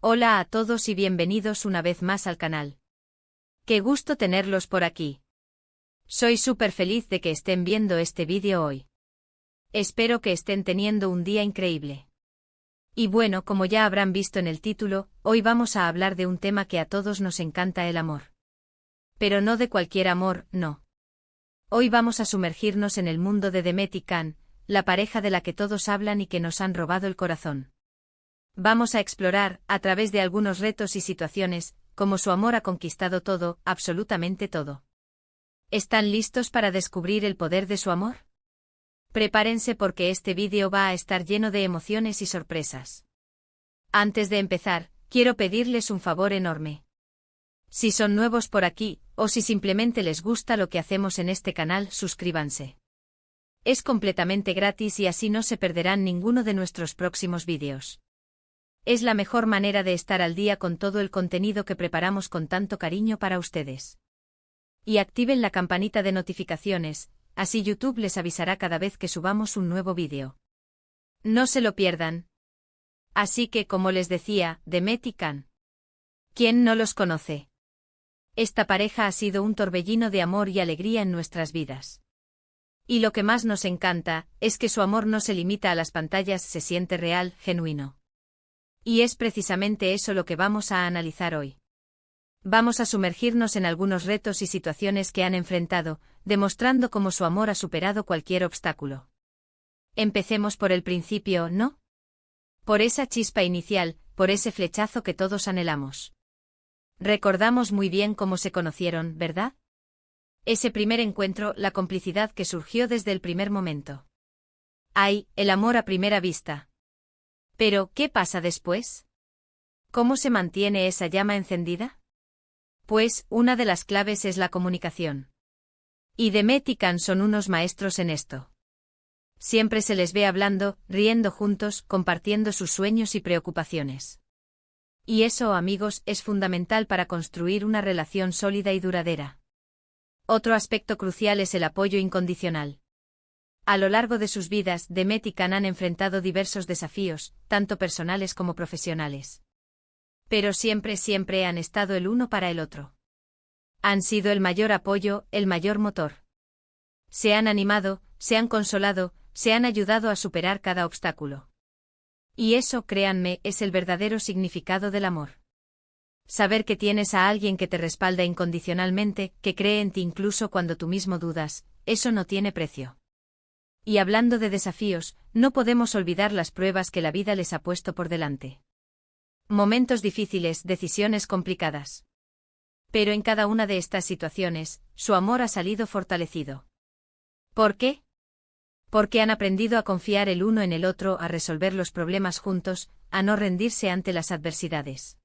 Hola a todos y bienvenidos una vez más al canal. Qué gusto tenerlos por aquí. Soy súper feliz de que estén viendo este vídeo hoy. Espero que estén teniendo un día increíble. Y bueno, como ya habrán visto en el título, hoy vamos a hablar de un tema que a todos nos encanta: el amor. Pero no de cualquier amor, no. Hoy vamos a sumergirnos en el mundo de Demet y Can, la pareja de la que todos hablan y que nos han robado el corazón. Vamos a explorar, a través de algunos retos y situaciones, cómo su amor ha conquistado todo, absolutamente todo. ¿Están listos para descubrir el poder de su amor? Prepárense porque este vídeo va a estar lleno de emociones y sorpresas. Antes de empezar, quiero pedirles un favor enorme. Si son nuevos por aquí, o si simplemente les gusta lo que hacemos en este canal, suscríbanse. Es completamente gratis y así no se perderán ninguno de nuestros próximos vídeos. Es la mejor manera de estar al día con todo el contenido que preparamos con tanto cariño para ustedes. Y activen la campanita de notificaciones, así YouTube les avisará cada vez que subamos un nuevo vídeo. No se lo pierdan. Así que, como les decía, Demet y Can. ¿Quién no los conoce? Esta pareja ha sido un torbellino de amor y alegría en nuestras vidas. Y lo que más nos encanta, es que su amor no se limita a las pantallas, se siente real, genuino. Y es precisamente eso lo que vamos a analizar hoy. Vamos a sumergirnos en algunos retos y situaciones que han enfrentado, demostrando cómo su amor ha superado cualquier obstáculo. Empecemos por el principio, ¿no? Por esa chispa inicial, por ese flechazo que todos anhelamos. Recordamos muy bien cómo se conocieron, ¿verdad? Ese primer encuentro, la complicidad que surgió desde el primer momento. ¡Ay, el amor a primera vista! Pero, ¿qué pasa después? ¿Cómo se mantiene esa llama encendida? Pues, una de las claves es la comunicación. Y Demet y Can son unos maestros en esto. Siempre se les ve hablando, riendo juntos, compartiendo sus sueños y preocupaciones. Y eso, amigos, es fundamental para construir una relación sólida y duradera. Otro aspecto crucial es el apoyo incondicional. A lo largo de sus vidas, Demet y Can han enfrentado diversos desafíos, tanto personales como profesionales. Pero siempre han estado el uno para el otro. Han sido el mayor apoyo, el mayor motor. Se han animado, se han consolado, se han ayudado a superar cada obstáculo. Y eso, créanme, es el verdadero significado del amor. Saber que tienes a alguien que te respalda incondicionalmente, que cree en ti incluso cuando tú mismo dudas, eso no tiene precio. Y hablando de desafíos, no podemos olvidar las pruebas que la vida les ha puesto por delante. Momentos difíciles, decisiones complicadas. Pero en cada una de estas situaciones, su amor ha salido fortalecido. ¿Por qué? Porque han aprendido a confiar el uno en el otro, a resolver los problemas juntos, a no rendirse ante las adversidades.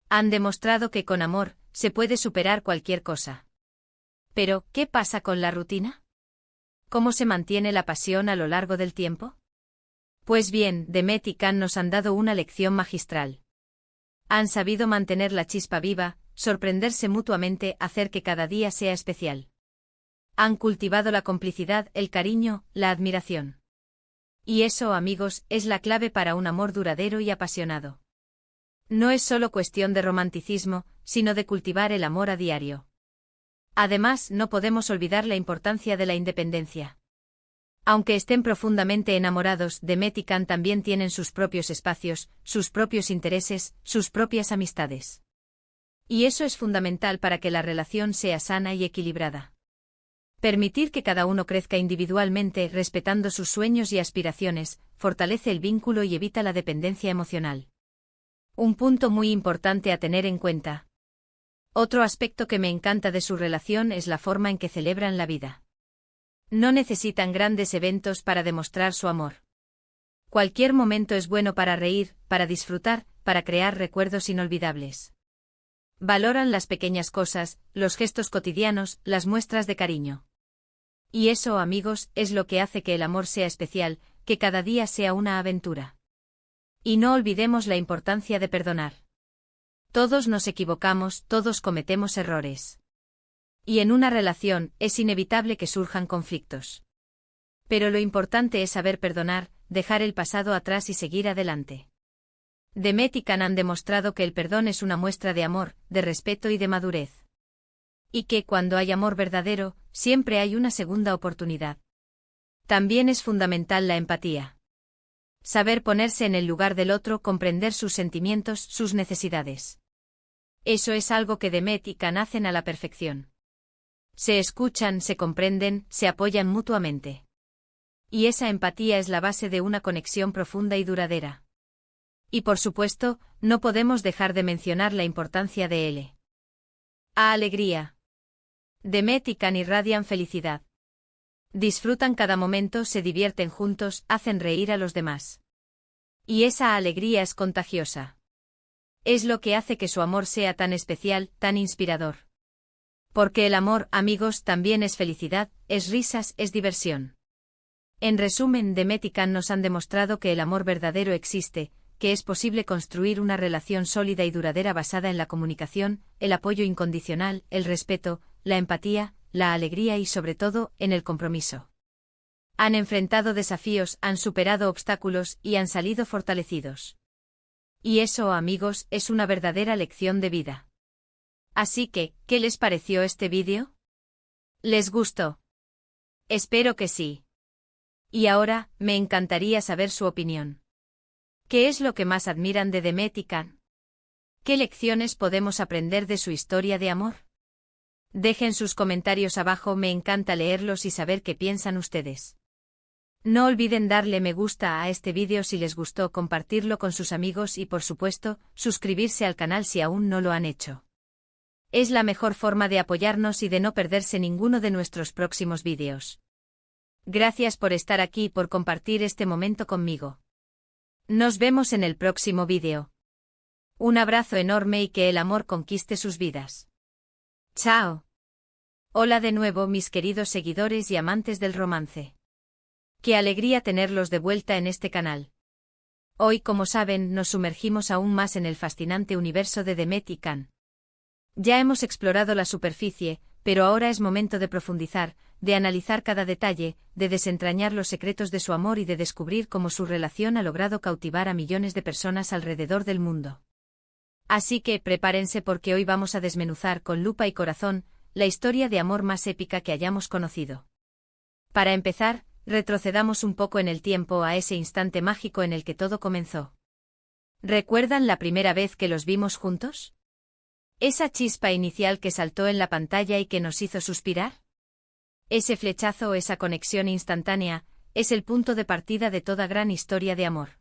Han demostrado que con amor, se puede superar cualquier cosa. Pero, ¿qué pasa con la rutina? ¿Cómo se mantiene la pasión a lo largo del tiempo? Pues bien, Demet y Can nos han dado una lección magistral. Han sabido mantener la chispa viva, sorprenderse mutuamente, hacer que cada día sea especial. Han cultivado la complicidad, el cariño, la admiración. Y eso, amigos, es la clave para un amor duradero y apasionado. No es solo cuestión de romanticismo, sino de cultivar el amor a diario. Además, no podemos olvidar la importancia de la independencia. Aunque estén profundamente enamorados, Demet y Can también tienen sus propios espacios, sus propios intereses, sus propias amistades. Y eso es fundamental para que la relación sea sana y equilibrada. Permitir que cada uno crezca individualmente, respetando sus sueños y aspiraciones, fortalece el vínculo y evita la dependencia emocional. Un punto muy importante a tener en cuenta. Otro aspecto que me encanta de su relación es la forma en que celebran la vida. No necesitan grandes eventos para demostrar su amor. Cualquier momento es bueno para reír, para disfrutar, para crear recuerdos inolvidables. Valoran las pequeñas cosas, los gestos cotidianos, las muestras de cariño. Y eso, amigos, es lo que hace que el amor sea especial, que cada día sea una aventura. Y no olvidemos la importancia de perdonar. Todos nos equivocamos, todos cometemos errores. Y en una relación, es inevitable que surjan conflictos. Pero lo importante es saber perdonar, dejar el pasado atrás y seguir adelante. Demet y Can han demostrado que el perdón es una muestra de amor, de respeto y de madurez. Y que cuando hay amor verdadero, siempre hay una segunda oportunidad. También es fundamental la empatía. Saber ponerse en el lugar del otro, comprender sus sentimientos, sus necesidades. Eso es algo que Demet y Can hacen a la perfección. Se escuchan, se comprenden, se apoyan mutuamente. Y esa empatía es la base de una conexión profunda y duradera. Y por supuesto, no podemos dejar de mencionar la importancia de L. A alegría. Demet y Can irradian felicidad. Disfrutan cada momento, se divierten juntos, hacen reír a los demás. Y esa alegría es contagiosa. Es lo que hace que su amor sea tan especial, tan inspirador. Porque el amor, amigos, también es felicidad, es risas, es diversión. En resumen, Demet y Can nos han demostrado que el amor verdadero existe, que es posible construir una relación sólida y duradera basada en la comunicación, el apoyo incondicional, el respeto, la empatía, la alegría y sobre todo, en el compromiso. Han enfrentado desafíos, han superado obstáculos y han salido fortalecidos. Y eso, amigos, es una verdadera lección de vida. Así que, ¿qué les pareció este vídeo? ¿Les gustó? Espero que sí. Y ahora, me encantaría saber su opinión. ¿Qué es lo que más admiran de Demet y Can? ¿Qué lecciones podemos aprender de su historia de amor? Dejen sus comentarios abajo, me encanta leerlos y saber qué piensan ustedes. No olviden darle me gusta a este vídeo si les gustó, compartirlo con sus amigos y por supuesto, suscribirse al canal si aún no lo han hecho. Es la mejor forma de apoyarnos y de no perderse ninguno de nuestros próximos vídeos. Gracias por estar aquí y por compartir este momento conmigo. Nos vemos en el próximo vídeo. Un abrazo enorme y que el amor conquiste sus vidas. Chao. Hola de nuevo mis queridos seguidores y amantes del romance. Qué alegría tenerlos de vuelta en este canal. Hoy, como saben, nos sumergimos aún más en el fascinante universo de Demet y Can. Ya hemos explorado la superficie, pero ahora es momento de profundizar, de analizar cada detalle, de desentrañar los secretos de su amor y de descubrir cómo su relación ha logrado cautivar a millones de personas alrededor del mundo. Así que prepárense porque hoy vamos a desmenuzar con lupa y corazón la historia de amor más épica que hayamos conocido. Para empezar, retrocedamos un poco en el tiempo a ese instante mágico en el que todo comenzó. ¿Recuerdan la primera vez que los vimos juntos? Esa chispa inicial que saltó en la pantalla y que nos hizo suspirar. Ese flechazo o esa conexión instantánea es el punto de partida de toda gran historia de amor.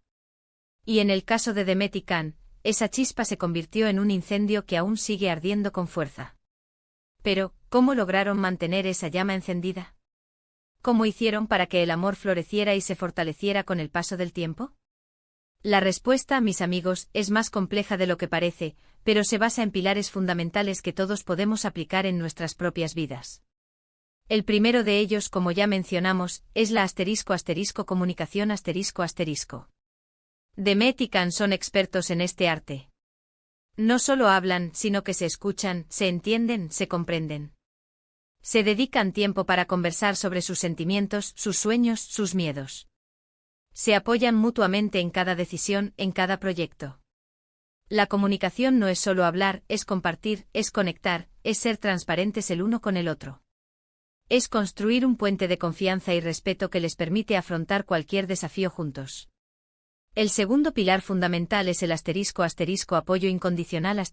Y en el caso de Demet y Can, esa chispa se convirtió en un incendio que aún sigue ardiendo con fuerza. Pero, ¿cómo lograron mantener esa llama encendida? ¿Cómo hicieron para que el amor floreciera y se fortaleciera con el paso del tiempo? La respuesta, mis amigos, es más compleja de lo que parece, pero se basa en pilares fundamentales que todos podemos aplicar en nuestras propias vidas. El primero de ellos, como ya mencionamos, es la comunicación. Demet y Can son expertos en este arte. No solo hablan, sino que se escuchan, se entienden, se comprenden. Se dedican tiempo para conversar sobre sus sentimientos, sus sueños, sus miedos. Se apoyan mutuamente en cada decisión, en cada proyecto. La comunicación no es solo hablar, es compartir, es conectar, es ser transparentes el uno con el otro. Es construir un puente de confianza y respeto que les permite afrontar cualquier desafío juntos. El segundo pilar fundamental es el apoyo incondicional.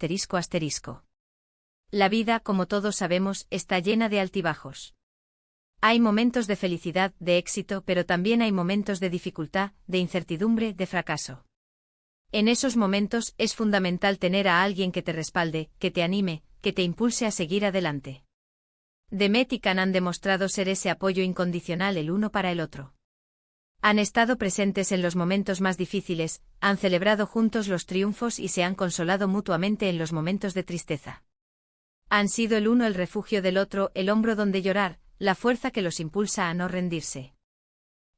La vida, como todos sabemos, está llena de altibajos. Hay momentos de felicidad, de éxito, pero también hay momentos de dificultad, de incertidumbre, de fracaso. En esos momentos es fundamental tener a alguien que te respalde, que te anime, que te impulse a seguir adelante. Demet y Can han demostrado ser ese apoyo incondicional el uno para el otro. Han estado presentes en los momentos más difíciles, han celebrado juntos los triunfos y se han consolado mutuamente en los momentos de tristeza. Han sido el uno el refugio del otro, el hombro donde llorar, la fuerza que los impulsa a no rendirse.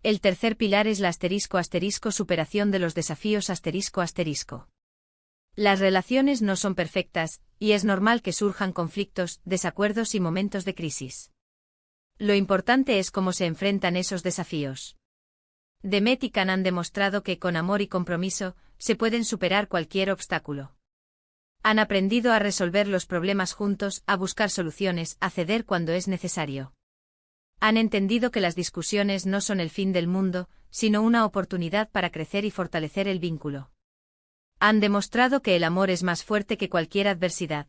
El tercer pilar es la superación de los desafíos. Las relaciones no son perfectas, y es normal que surjan conflictos, desacuerdos y momentos de crisis. Lo importante es cómo se enfrentan esos desafíos. Demet y Can han demostrado que con amor y compromiso, se pueden superar cualquier obstáculo. Han aprendido a resolver los problemas juntos, a buscar soluciones, a ceder cuando es necesario. Han entendido que las discusiones no son el fin del mundo, sino una oportunidad para crecer y fortalecer el vínculo. Han demostrado que el amor es más fuerte que cualquier adversidad.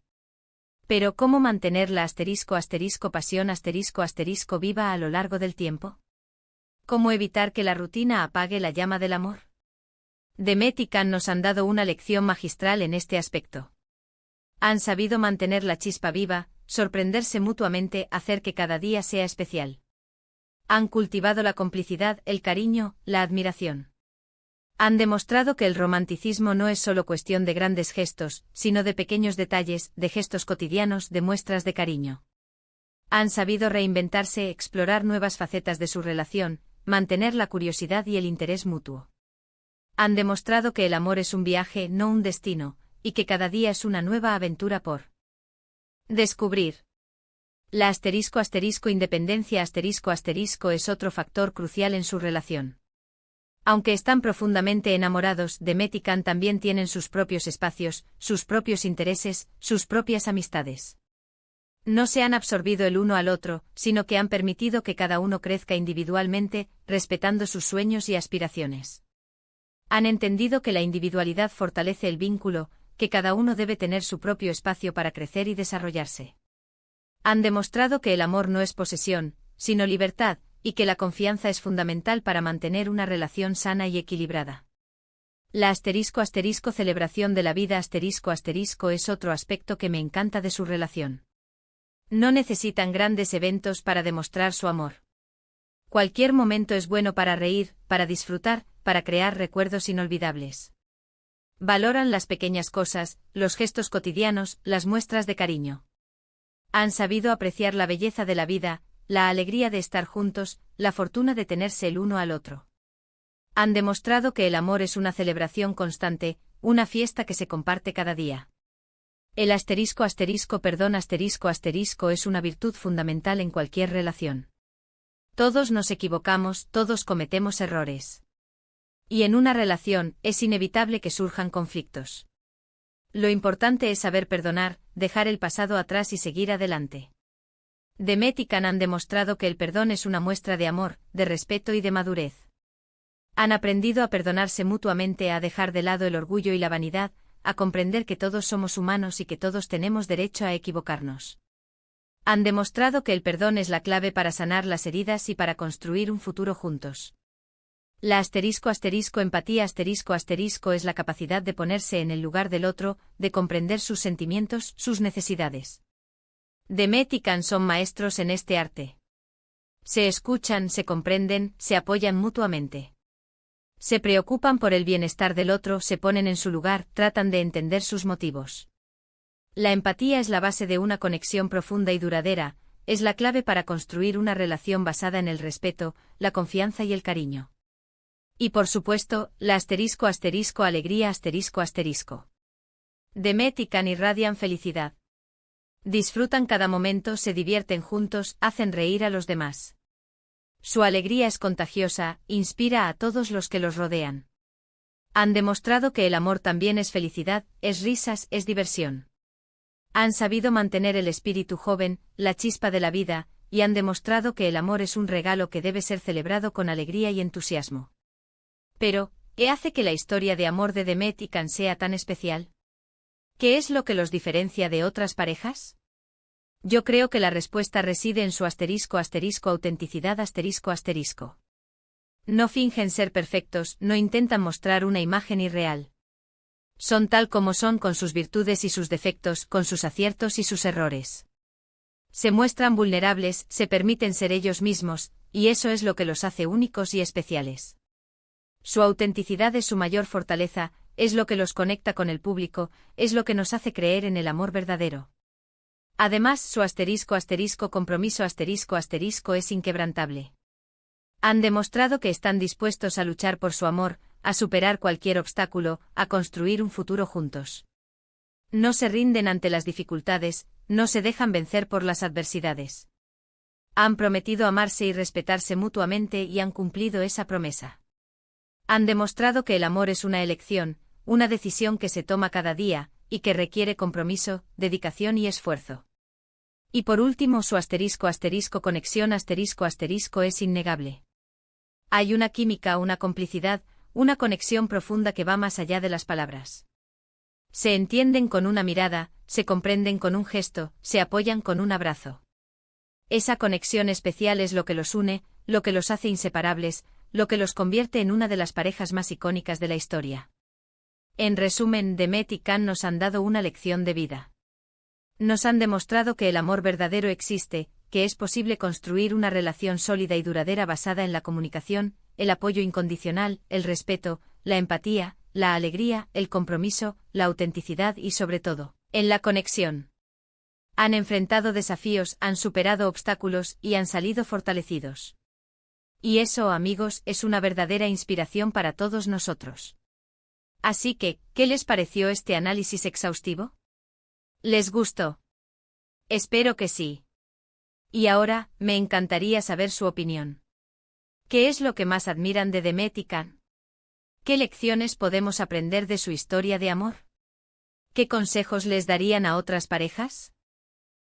Pero ¿cómo mantener la pasión viva a lo largo del tiempo? ¿Cómo evitar que la rutina apague la llama del amor? Demet y Can nos han dado una lección magistral en este aspecto. Han sabido mantener la chispa viva, sorprenderse mutuamente, hacer que cada día sea especial. Han cultivado la complicidad, el cariño, la admiración. Han demostrado que el romanticismo no es solo cuestión de grandes gestos, sino de pequeños detalles, de gestos cotidianos, de muestras de cariño. Han sabido reinventarse, explorar nuevas facetas de su relación, mantener la curiosidad y el interés mutuo. Han demostrado que el amor es un viaje, no un destino, y que cada día es una nueva aventura por descubrir. La independencia es otro factor crucial en su relación. Aunque están profundamente enamorados, Demet y Can también tienen sus propios espacios, sus propios intereses, sus propias amistades. No se han absorbido el uno al otro, sino que han permitido que cada uno crezca individualmente, respetando sus sueños y aspiraciones. Han entendido que la individualidad fortalece el vínculo, que cada uno debe tener su propio espacio para crecer y desarrollarse. Han demostrado que el amor no es posesión, sino libertad, y que la confianza es fundamental para mantener una relación sana y equilibrada. La celebración de la vida es otro aspecto que me encanta de su relación. No necesitan grandes eventos para demostrar su amor. Cualquier momento es bueno para reír, para disfrutar, para crear recuerdos inolvidables. Valoran las pequeñas cosas, los gestos cotidianos, las muestras de cariño. Han sabido apreciar la belleza de la vida, la alegría de estar juntos, la fortuna de tenerse el uno al otro. Han demostrado que el amor es una celebración constante, una fiesta que se comparte cada día. El perdón es una virtud fundamental en cualquier relación. Todos nos equivocamos, todos cometemos errores. Y en una relación, es inevitable que surjan conflictos. Lo importante es saber perdonar, dejar el pasado atrás y seguir adelante. Demet y Can han demostrado que el perdón es una muestra de amor, de respeto y de madurez. Han aprendido a perdonarse mutuamente, a dejar de lado el orgullo y la vanidad, a comprender que todos somos humanos y que todos tenemos derecho a equivocarnos. Han demostrado que el perdón es la clave para sanar las heridas y para construir un futuro juntos. La empatía es la capacidad de ponerse en el lugar del otro, de comprender sus sentimientos, sus necesidades. Demet y Can son maestros en este arte. Se escuchan, se comprenden, se apoyan mutuamente. Se preocupan por el bienestar del otro, se ponen en su lugar, tratan de entender sus motivos. La empatía es la base de una conexión profunda y duradera, es la clave para construir una relación basada en el respeto, la confianza y el cariño. Y por supuesto, la alegría. Demet y Can irradian felicidad. Disfrutan cada momento, se divierten juntos, hacen reír a los demás. Su alegría es contagiosa, inspira a todos los que los rodean. Han demostrado que el amor también es felicidad, es risas, es diversión. Han sabido mantener el espíritu joven, la chispa de la vida, y han demostrado que el amor es un regalo que debe ser celebrado con alegría y entusiasmo. Pero, ¿qué hace que la historia de amor de Demet y Can sea tan especial? ¿Qué es lo que los diferencia de otras parejas? Yo creo que la respuesta reside en su autenticidad. No fingen ser perfectos, no intentan mostrar una imagen irreal. Son tal como son, con sus virtudes y sus defectos, con sus aciertos y sus errores. Se muestran vulnerables, se permiten ser ellos mismos, y eso es lo que los hace únicos y especiales. Su autenticidad es su mayor fortaleza, es lo que los conecta con el público, es lo que nos hace creer en el amor verdadero. Además, su compromiso es inquebrantable. Han demostrado que están dispuestos a luchar por su amor, a superar cualquier obstáculo, a construir un futuro juntos. No se rinden ante las dificultades, no se dejan vencer por las adversidades. Han prometido amarse y respetarse mutuamente y han cumplido esa promesa. Han demostrado que el amor es una elección una decisión que se toma cada día, y que requiere compromiso, dedicación y esfuerzo. Y por último su conexión es innegable. Hay una química, una complicidad, una conexión profunda que va más allá de las palabras. Se entienden con una mirada, se comprenden con un gesto, se apoyan con un abrazo. Esa conexión especial es lo que los une, lo que los hace inseparables, lo que los convierte en una de las parejas más icónicas de la historia. En resumen, Demet y Can nos han dado una lección de vida. Nos han demostrado que el amor verdadero existe, que es posible construir una relación sólida y duradera basada en la comunicación, el apoyo incondicional, el respeto, la empatía, la alegría, el compromiso, la autenticidad y sobre todo, en la conexión. Han enfrentado desafíos, han superado obstáculos y han salido fortalecidos. Y eso, amigos, es una verdadera inspiración para todos nosotros. Así que, ¿qué les pareció este análisis exhaustivo? ¿Les gustó? Espero que sí. Y ahora, me encantaría saber su opinión. ¿Qué es lo que más admiran de Demet y Can? ¿Qué lecciones podemos aprender de su historia de amor? ¿Qué consejos les darían a otras parejas?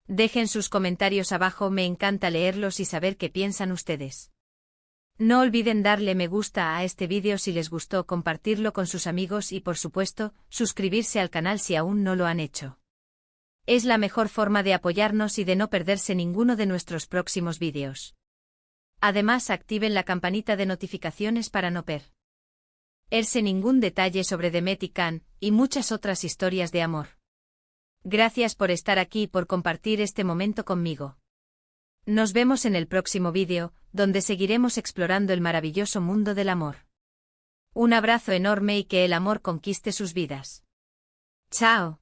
Dejen sus comentarios abajo, me encanta leerlos y saber qué piensan ustedes. No olviden darle me gusta a este vídeo si les gustó, compartirlo con sus amigos y por supuesto, suscribirse al canal si aún no lo han hecho. Es la mejor forma de apoyarnos y de no perderse ninguno de nuestros próximos vídeos. Además, activen la campanita de notificaciones para no perderse ningún detalle sobre Demet y Can, y muchas otras historias de amor. Gracias por estar aquí y por compartir este momento conmigo. Nos vemos en el próximo vídeo, donde seguiremos explorando el maravilloso mundo del amor. Un abrazo enorme y que el amor conquiste sus vidas. ¡Chao!